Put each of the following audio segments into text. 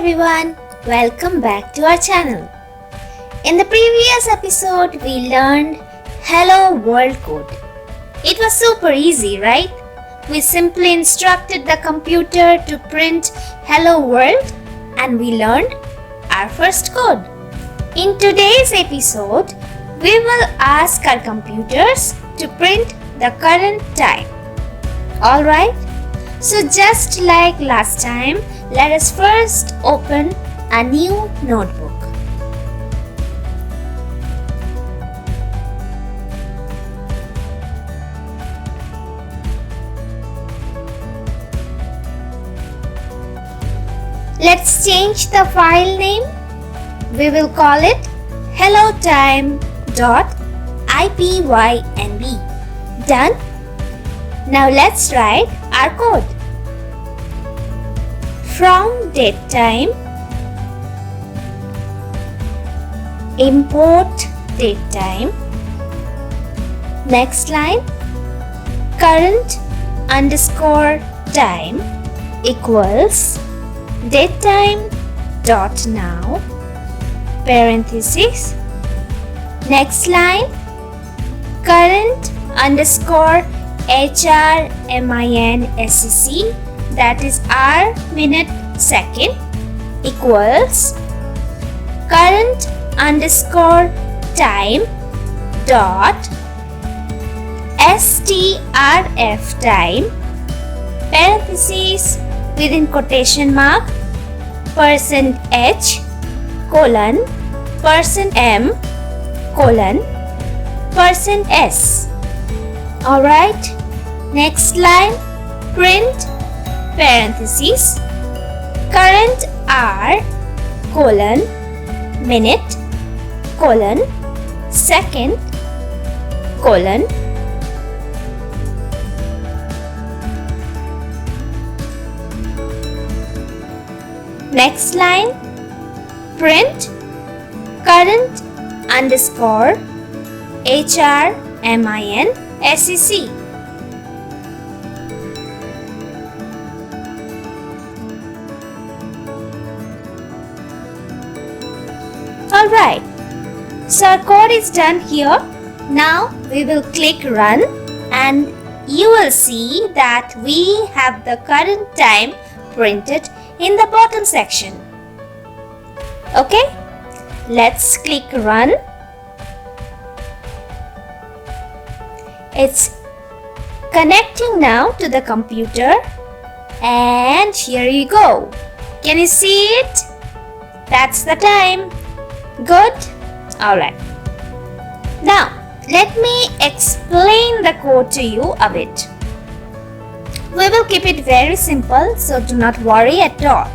everyone, welcome back to our channel. In the previous episode, we learned Hello World code. It was super easy, right? We simply instructed the computer to print Hello World and we learned our first code. In today's episode, we will ask our computers to print the current time. Alright? So just like last time, let us first open a new notebook. Let's change the file name. We will call it hellotime.ipynb. Done? Now let's write our code. From datetime, import datetime. Next line, current underscore time equals datetime dot now parenthesis. Next line, current underscore HRMINSEC, that is hour, minute, second, equals current underscore time dot STRF time parenthesis within quotation mark %H colon %M colon %S. Alright, next line, print parenthesis current hour colon minute colon second colon next line, print current underscore HRMINSEC. Alright, so our code is done here. Now we will click run and you will see that we have the current time printed in the bottom section. Okay, let's click run. It's connecting now to the computer and here you go. Can you see it? That's the time. Good? Alright. Now, let me explain the code to you a bit. We will keep it very simple, so do not worry at all.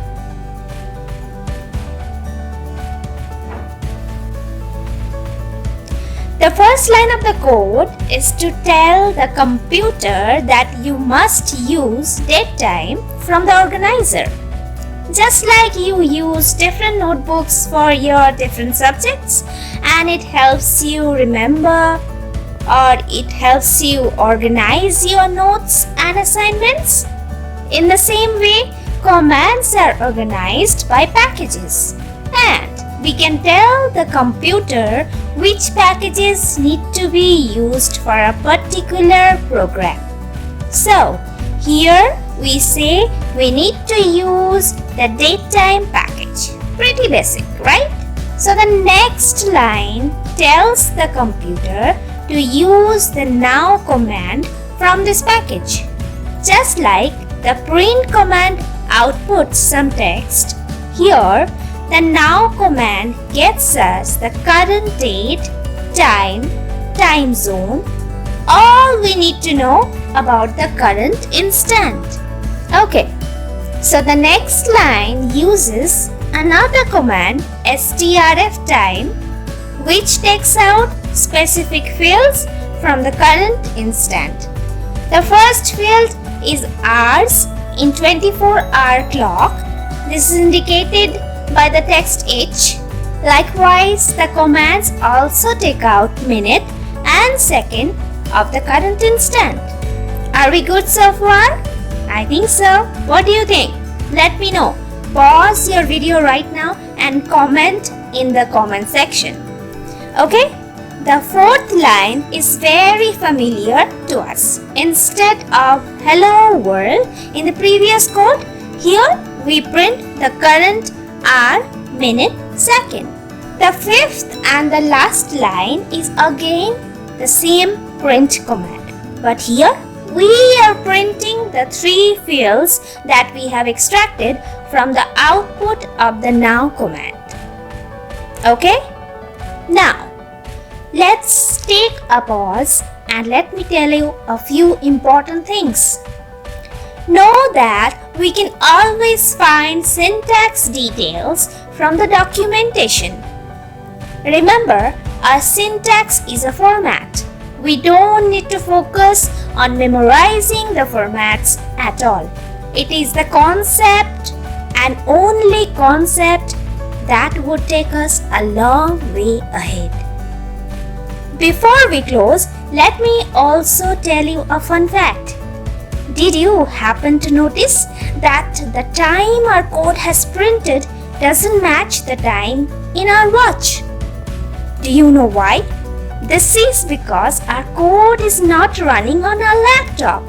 The first line of the code is to tell the computer that you must use datetime from the organizer. Just like you use different notebooks for your different subjects and it helps you remember or it helps you organize your notes and assignments. In the same way, commands are organized by packages and we can tell the computer which packages need to be used for a particular program. So, here we say we need to use the datetime package. Pretty basic, right? So the next line tells the computer to use the now command from this package. Just like the print command outputs some text, here the now command gets us the current date, time, time zone, all we need to know about the current instant. Okay, so the next line uses another command strf time which takes out specific fields from the current instant. The first field is hours in 24-hour clock. This is indicated by the text H. Likewise, the commands also take out minute and second of the current instant. Are we good so far? I think so. What do you think? Let me know pause your video right now and comment in the comment section. Okay? The fourth line is very familiar to us. Instead of hello world in the previous code, here we print the current hour, minute, second. The fifth and the last line is again the same print command. But here we are printing the 3 fields that we have extracted from the output of the now command. Okay? Now, let's take a pause and let me tell you a few important things. Know that we can always find syntax details from the documentation. Remember, our syntax is a format. We don't need to focus on memorizing the formats at all. It is the concept and only concept that would take us a long way ahead. Before we close, let me also tell you a fun fact. Did you happen to notice that the time our code has printed doesn't match the time in our watch? Do you know why? This is because our code is not running on our laptop.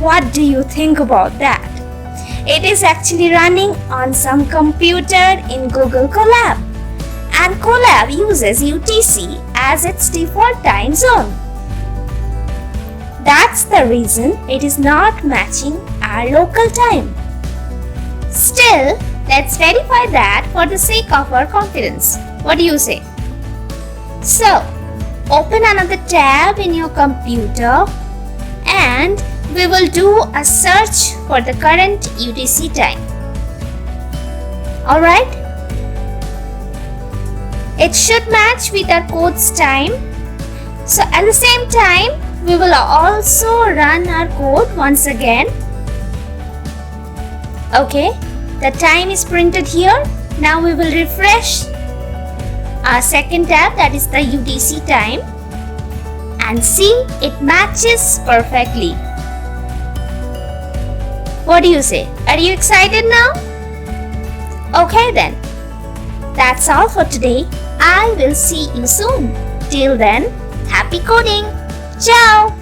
What do you think about that? It is actually running on some computer in Google Colab. And Colab uses UTC as its default time zone. That's the reason it is not matching our local time. Still, let's verify that for the sake of our confidence. What do you say? So, open another tab in your computer and we will do a search for the current UTC time. Alright? It should match with our code's time. So at the same time, we will also run our code once again. Okay, the time is printed here. Now we will refresh our second tab, that is the UTC time, and see it matches perfectly. What do you say? Are you excited now? Okay then. That's all for today. I will see you soon. Till then, happy coding! Ciao!